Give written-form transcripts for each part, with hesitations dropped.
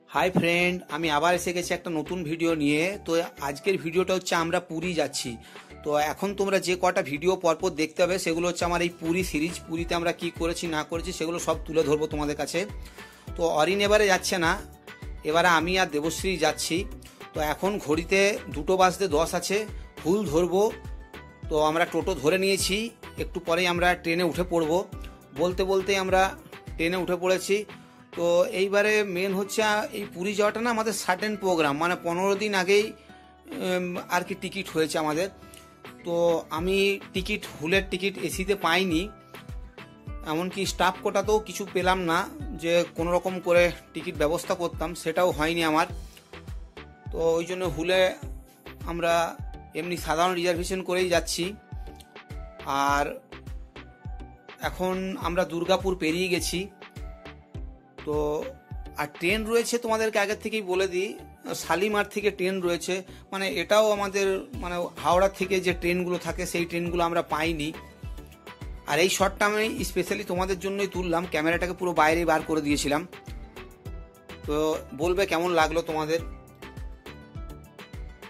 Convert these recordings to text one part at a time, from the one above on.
Hi friend, আমি আবার এসে গেছি একটা নতুন ভিডিও নিয়ে। তো আজকের ভিডিওটা হচ্ছে আমরা পুরী যাচ্ছি। তো এখন তোমরা যে কটা ভিডিও পরপর দেখতে হবে সেগুলো হচ্ছে আমার এই পুরী সিরিজ। পুরীতে আমরা কি করেছি না করেছি সেগুলো সব তুলে ধরবো তোমাদের কাছে। তো অরিন এবারে যাচ্ছে না, এবারে আমি আর দেবশ্রী যাচ্ছি। তো এখন ঘড়িতে 2:10 আছে, ফুল ধরবো। তো আমরা টোটো ধরে নিয়েছি, একটু পরেই আমরা ট্রেনে উঠে পড়বো। বলতে বলতেই আমরা ট্রেনে উঠে পড়েছি। তো এইবারে মেন হচ্ছে এই পুরী যাওয়াটা না আমাদের সার্টেন প্রোগ্রাম, মানে 15 দিন আগেই আর কি টিকিট হয়েছে আমাদের। তো আমি হুলের টিকিট এসিতে পাইনি, এমনকি স্টাফ কোটাতেও কিছু পেলাম না যে কোনো রকম করে টিকিট ব্যবস্থা করতাম, সেটাও হয়নি আমার। তো ওই জন্য হুলে আমরা এমনি সাধারণ রিজার্ভেশন করেই যাচ্ছি। আর এখন আমরা দুর্গাপুর পেরিয়ে গেছি। তো আর ট্রেন রয়েছে, তোমাদেরকে আগের থেকেই বলে দিই, শালিমার থেকে ট্রেন রয়েছে। মানে এটাও আমাদের মানে হাওড়া থেকে যে ট্রেনগুলো থাকে সেই ট্রেনগুলো আমরা পাইনি। আর এই শটটা আমি স্পেশালি তোমাদের জন্যই তুললাম, ক্যামেরাটাকে পুরো বাইরে বার করে দিয়েছিলাম। তো বলবে কেমন লাগলো তোমাদের।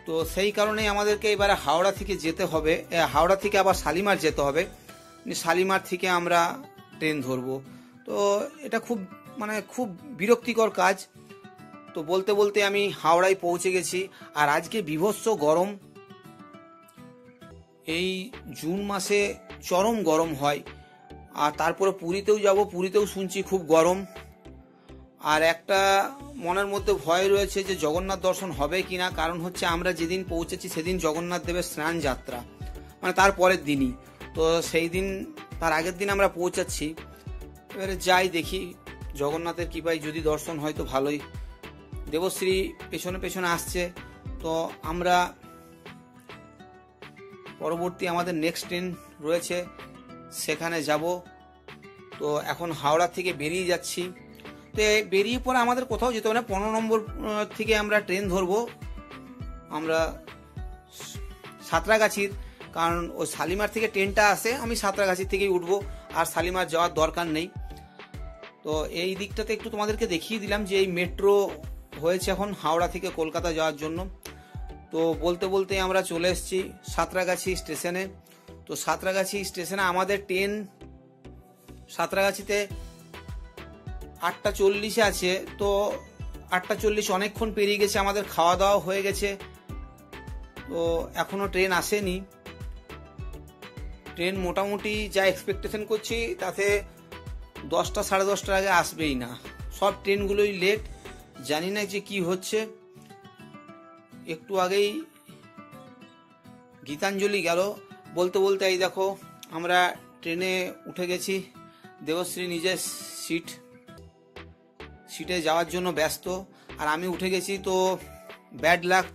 তো সেই কারণেই আমাদেরকে এবারে হাওড়া থেকে যেতে হবে, হাওড়া থেকে আবার শালিমার যেতে হবে। শালিমার থেকে আমরা ট্রেন ধরবো। তো এটা খুব বিরক্তিকর কাজ। তো বলতে বলতে আমি হাওড়ায় পৌঁছে গেছি। আর আজকে বীভৎস গরম, এই জুন মাসে চরম গরম হয়। আর তারপরে পুরীতেও যাব, পুরীতেও শুনছি খুব গরম। আর একটা মনের মধ্যে ভয় রয়েছে যে জগন্নাথ দর্শন হবে কিনা, কারণ হচ্ছে আমরা যেদিন পৌঁছেছি সেদিন জগন্নাথ দেবের স্নান যাত্রা, মানে তার পরের দিনই। তো সেই দিন, তার আগের দিন আমরা পৌঁছাচ্ছি। এবারে যাই দেখি, জগন্নাথের কৃপায় যদি দর্শন হয় তো ভালোই। দেবশ্রী পেছনে পেছনে আসছে। তো আমরা পরবর্তী আমাদের নেক্সট ট্রেন রয়েছে, সেখানে যাব। তো এখন হাওড়া থেকে বেরিয়ে যাচ্ছি। তো বেরিয়ে পরে আমাদের কোথাও যেতে হবে না, 15 নম্বর থেকে আমরা ট্রেন ধরবো আমরা সাঁতরাগাছির। কারণ ওই শালিমার থেকে ট্রেনটা আসে, আমি সাঁতরাগাছির থেকেই উঠবো, আর শালিমার যাওয়ার দরকার নেই। তো এই দিকটাতে একটু তোমাদেরকে দেখিয়ে দিলাম যে এই মেট্রো হয়েছে এখন হাওড়া থেকে কলকাতা যাওয়ার জন্য। তো বলতে বলতে আমরা চলে এসেছি সাঁতরাগাছি স্টেশনে। তো সাঁতরাগাছি স্টেশনে আমাদের ট্রেন সাঁতরাগাছিতে 8:40 আছে। তো 8:40 অনেকক্ষণ পেরিয়ে গেছে, আমাদের খাওয়া দাওয়া হয়ে গেছে। তো এখনো ট্রেন আসেনি। ট্রেন মোটামুটি যা এক্সপেকটেশন করছি তাতে 10টা সাড়ে 10টার আগে আসবেই না, সব ট্রেনগুলোই লেট। জানি না যে কি হচ্ছে। একটু আগেই গীতাঞ্জলি গেল। বলতে বলতে এই দেখো আমরা ট্রেনে উঠে গেছি। দেবশ্রী নিজের সিটে যাওয়ার জন্য ব্যস্ত, আর আমি উঠে গেছি। তো ব্যাড লাক,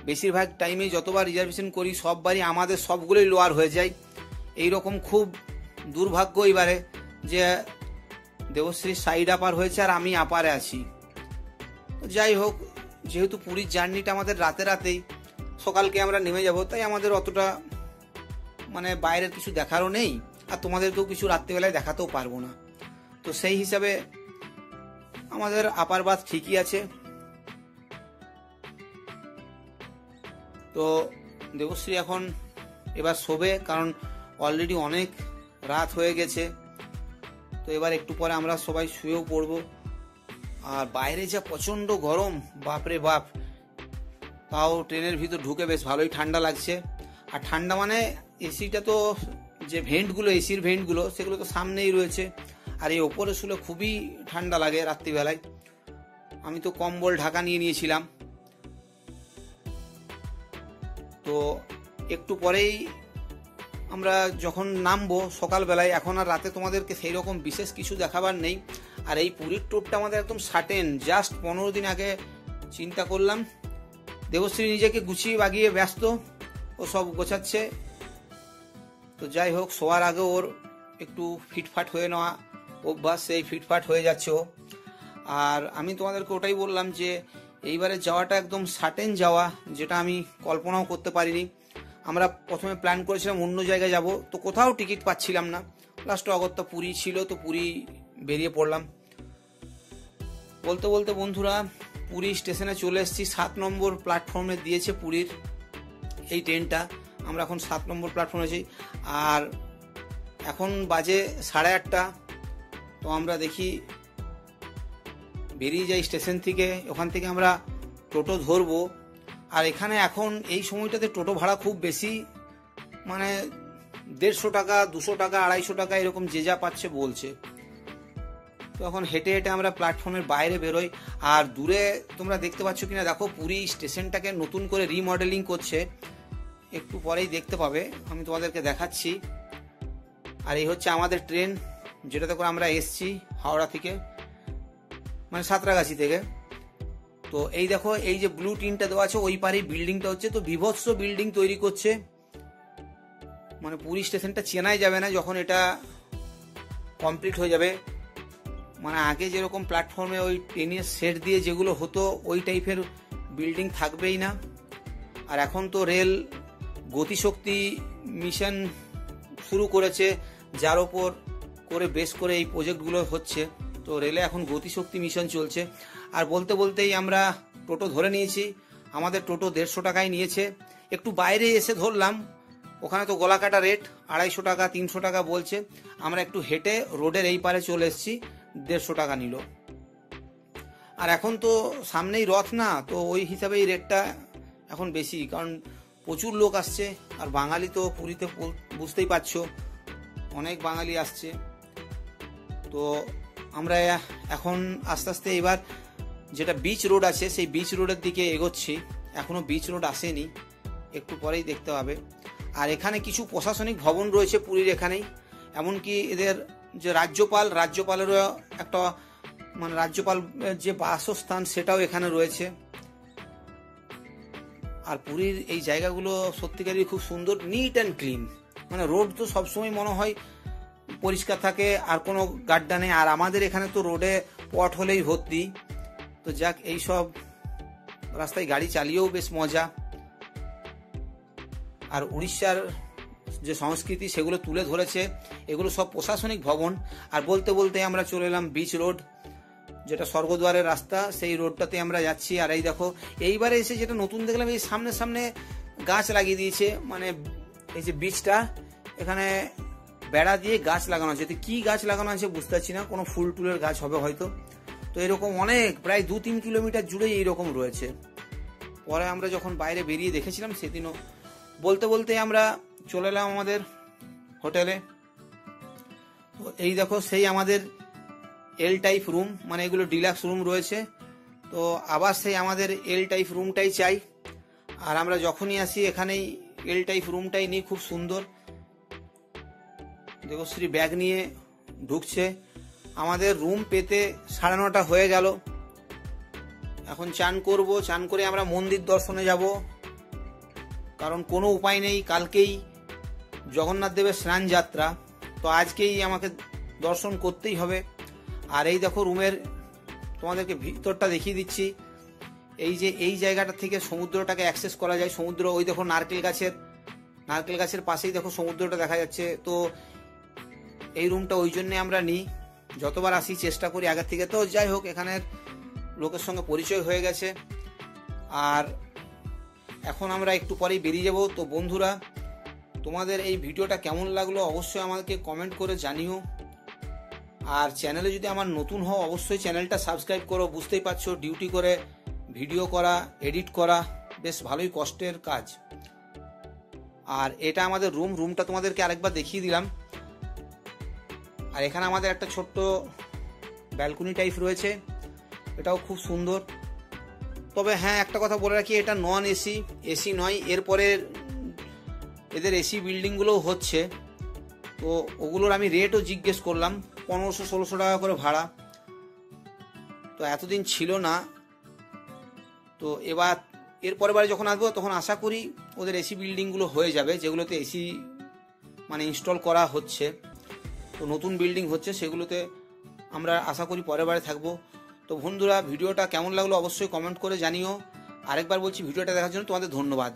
বেশিরভাগ টাইমে যতবার রিজার্ভেশন করি সববারই আমাদের সবগুলোই লোয়ার হয়ে যায়। এইরকম খুব দুর্ভাগ্য এবারে যে দেবশ্রীর সাইড আপার হয়েছে আর আমি আপারে আছি। যাই হোক, যেহেতু পুরীর জার্নিটা আমাদের রাতেই, সকালকে আমরা নেমে যাব, তাই আমাদের অতটা মানে বাইরের কিছু দেখারও নেই, আর তোমাদেরকেও কিছু রাত্রিবেলায় দেখাতেও পারবো না। তো সেই হিসাবে আমাদের আপার বাস ঠিকই আছে। তো দেবশ্রী এখন এবার শোবে, কারণ অলরেডি অনেক রাত হয়ে গেছে। তো এবার একটু পরে আমরা সবাই শুয়েও পড়বো। আর বাইরে যা প্রচন্ড গরম, বাপরে বাপ। তাও ট্রেনের ভিতর ঢুকে বেশ ভালোই ঠান্ডা লাগছে। আর ঠান্ডা মানে এসিটা তো, যে ভেন্টগুলো, এসির ভেন্টগুলো, সেগুলো তো সামনেই রয়েছে। আর এই ওপরে শুলে খুবই ঠান্ডা লাগে রাত্রিবেলায়। আমি তো কম্বল ঢাকা নিয়ে নিয়েছিলাম। তো একটু পরেই আমরা যখন নামবো সকালবেলায়, এখন আর রাতে তোমাদেরকে সেই রকম বিশেষ কিছু দেখাবার নেই। আর এই পুরীর ট্যুরটা আমাদের একদম সার্টেন, জাস্ট 15 দিন আগে চিন্তা করলাম। দেবশ্রী নিজেকে গুছিয়ে বাগিয়ে ব্যস্ত, ও সব গোছাচ্ছে। তো যাই হোক, শোয়ার আগে ওর একটু ফিটফাট হয়ে নেওয়া অভ্যাস, সেই ফিটফাট হয়ে যাচ্ছে ও। আর আমি তোমাদেরকে ওটাই বললাম যে এইবারে যাওয়াটা একদম সার্টেন যাওয়া, যেটা আমি কল্পনাও করতে পারিনি। আমরা প্রথমে প্ল্যান করেছিলাম অন্য জায়গায় যাব, তো কোথাও টিকিট পাচ্ছিলাম না। লাস্টে অগত্যা পুরী ছিল, তো পুরী বেরিয়ে পড়লাম। বলতে বলতে বন্ধুরা পুরী স্টেশনে চলে এসেছি। 7 নম্বর প্ল্যাটফর্মে দিয়েছে পুরীর এই ট্রেনটা। আমরা এখন 7 নম্বর প্ল্যাটফর্মে আছি। আর এখন বাজে 8:30। তো আমরা দেখি বেরিয়ে যাই স্টেশন থেকে। ওখান থেকে আমরা টোটো ধরবো। আর এখানে এখন এই সময়টাতে টোটো ভাড়া খুব বেশি, মানে 150 টাকা, 200 টাকা, 250 টাকা এরকম যে যা পাচ্ছে বলছে। তো এখন হেঁটে হেঁটে আমরা প্ল্যাটফর্মের বাইরে বেরোই। আর দূরে তোমরা দেখতে পাচ্ছ কিনা দেখো, পুরী স্টেশনটাকে নতুন করে রিমডেলিং করছে, একটু পরেই দেখতে পাবে, আমি তোমাদেরকে দেখাচ্ছি। আর এই হচ্ছে আমাদের ট্রেন, যেটাতে করে আমরা এসছি হাওড়া থেকে, মানে সাঁতরাগাছি থেকে। তো এই দেখো, এই যে ব্লু টিনটা দেওয়া আছে ওই পারেই বিল্ডিংটা হচ্ছে। তো বিভৎস বিল্ডিং তৈরি করছে, মানে পুরী স্টেশনটা চেনাই যাবে না যখন এটা কমপ্লিট হয়ে যাবে। মানে আগে যেরকম প্ল্যাটফর্মে ওই ট্রেনের সেট দিয়ে যেগুলো হতো ওই টাইপের বিল্ডিং থাকবেই না। আর এখন তো রেল গতিশক্তি মিশন শুরু করেছে, যার ওপর করে বেশ করে এই প্রজেক্টগুলো হচ্ছে। তো রেলে এখন গতিশক্তি মিশন চলছে। আর বলতে বলতেই আমরা টোটো ধরে নিয়েছি। আমাদের টোটো 150 টাকায় নিয়েছে। একটু বাইরে এসে ধরলাম, ওখানে তো গলা কাটা রেট, 250 টাকা 300 টাকা বলছে। আমরা একটু হেঁটে রোডের এই পারে চলে এসেছি, 150 টাকা নিল। আর এখন তো সামনেই রথ না, তো ওই হিসাবে এই রেটটা এখন বেশি, কারণ প্রচুর লোক আসছে। আর বাঙালি তো পুরীতে বুঝতেই পারছো, অনেক বাঙালি আসছে। তো আমরা এখন আস্তে আস্তে এবার যেটা বিচ রোড আছে সেই বিচ রোডের দিকে এগোচ্ছি। এখনো বিচ রোড আসেনি, একটু পরেই দেখতে হবে। আর এখানে কিছু প্রশাসনিক ভবন রয়েছে পুরীর এখানেই, এমনকি এদের যে রাজ্যপালেরও একটা, মানে রাজ্যপাল যে বাসস্থান সেটাও এখানে রয়েছে। আর পুরীর এই জায়গাগুলো সত্যিকারই খুব সুন্দর, নিট অ্যান্ড ক্লিন। মানে রোড তো সবসময় মনে হয় পরিষ্কার থাকে, আর কোনো গাড্ডা নেই। আর আমাদের এখানে তো রোডে পট হলেই ভর্তি। তো যাক, এইসব রাস্তায় গাড়ি চালিয়েও বেশ মজা। আর উড়িষ্যার যে সংস্কৃতি সেগুলো তুলে ধরেছে, এগুলো সব প্রশাসনিক ভবন। আর বলতে বলতে আমরা চলে এলাম বিচ রোড, যেটা স্বর্গদ্বারের রাস্তা, সেই রোডটাতে আমরা যাচ্ছি। আর এই দেখো, এইবারে এসে যেটা নতুন দেখলাম, এই সামনে সামনে গাছ লাগিয়ে দিয়েছে। মানে এই যে বিচটা, এখানে বেড়া দিয়ে গাছ লাগানো আছে। কি গাছ লাগানো আছে বুঝতে পারছি না, কোনো ফুল টুলের গাছ হবে হয়তো। তো এরকম অনেক, প্রায় 2-3 কিলোমিটার জুড়ে এইরকম রয়েছে। পরে আমরা যখন বাইরে বেরিয়ে দেখেছিলাম সেদিনও। বলতে বলতে আমরা চলে এলাম আমাদের হোটেলে। তো এই দেখো, সেই আমাদের এল টাইপ রুম, মানে এগুলো ডিলাক্স রুম রয়েছে। তো আবার সেই আমাদের এল টাইপ রুমটাই চাই। আর আমরা যখনই আসি এখানেই এল টাইপ রুমটাই নিই, খুব সুন্দর। দেবশ্রী ব্যাগ নিয়ে ঢুকছে। আমাদের রুম পেতে 9:30 হয়ে গেল। এখন চান করব, চান করে আমরা মন্দির দর্শনে যাব, কারণ কোনো উপায় নেই। কালকেই জগন্নাথ দেবের স্নান যাত্রা, তো আজকেই আমাকে দর্শন করতেই হবে। আর এই দেখো রুমের, তোমাদেরকে ভিতরটা দেখিয়ে দিচ্ছি। এই যে এই জায়গাটা থেকে সমুদ্রটাকে অ্যাক্সেস করা যায়। সমুদ্র ওই দেখো, নারকেল গাছের পাশেই দেখো সমুদ্রটা দেখা যাচ্ছে। তো এই রুমটা ওই জন্যে আমরা নিই, যতবার আসি চেষ্টা করি আগের থেকে। তো যাই হোক, এখানের লোকের সঙ্গে পরিচয় হয়ে গেছে। আর এখন আমরা একটু পরেই বেরিয়ে যাব। তো বন্ধুরা, তোমাদের এই ভিডিওটা কেমন লাগলো অবশ্যই আমাকে কমেন্ট করে জানিও। আর চ্যানেলে যদি আমার নতুন হও অবশ্যই চ্যানেলটা সাবস্ক্রাইব করো। বুঝতেই পারছো, ডিউটি করে ভিডিও করা, এডিট করা বেশ ভালোই কষ্টের কাজ। আর এটা আমাদের রুমটা তোমাদেরকে আরেকবার দেখিয়ে দিলাম। আর এখানে আমাদের একটা ছোট্ট ব্যালকনি টাইপ রয়েছে, এটাও খুব সুন্দর। তবে হ্যাঁ, একটা কথা বলে রাখি, এটা নন এসি নয়। এরপরে এদের এসি বিল্ডিংগুলোও হচ্ছে, তো ওগুলোর আমি রেটও জিজ্ঞেস করলাম, 1500-1600 টাকা করে ভাড়া। তো এতদিন ছিল না। তো এবার এর পরের বারে যখন আসবো তখন আশা করি ওদের এসি বিল্ডিংগুলো হয়ে যাবে, যেগুলোতে এসি মানে ইনস্টল করা হচ্ছে। তো নতুন বিল্ডিং হচ্ছে, সেগুলোতে আমরা আশা করি পরের বারে থাকবো। তো বন্ধুরা, ভিডিওটা কেমন লাগলো অবশ্যই কমেন্ট করে জানিও। আরেকবার বলছি, ভিডিওটা দেখার জন্য তোমাদের ধন্যবাদ।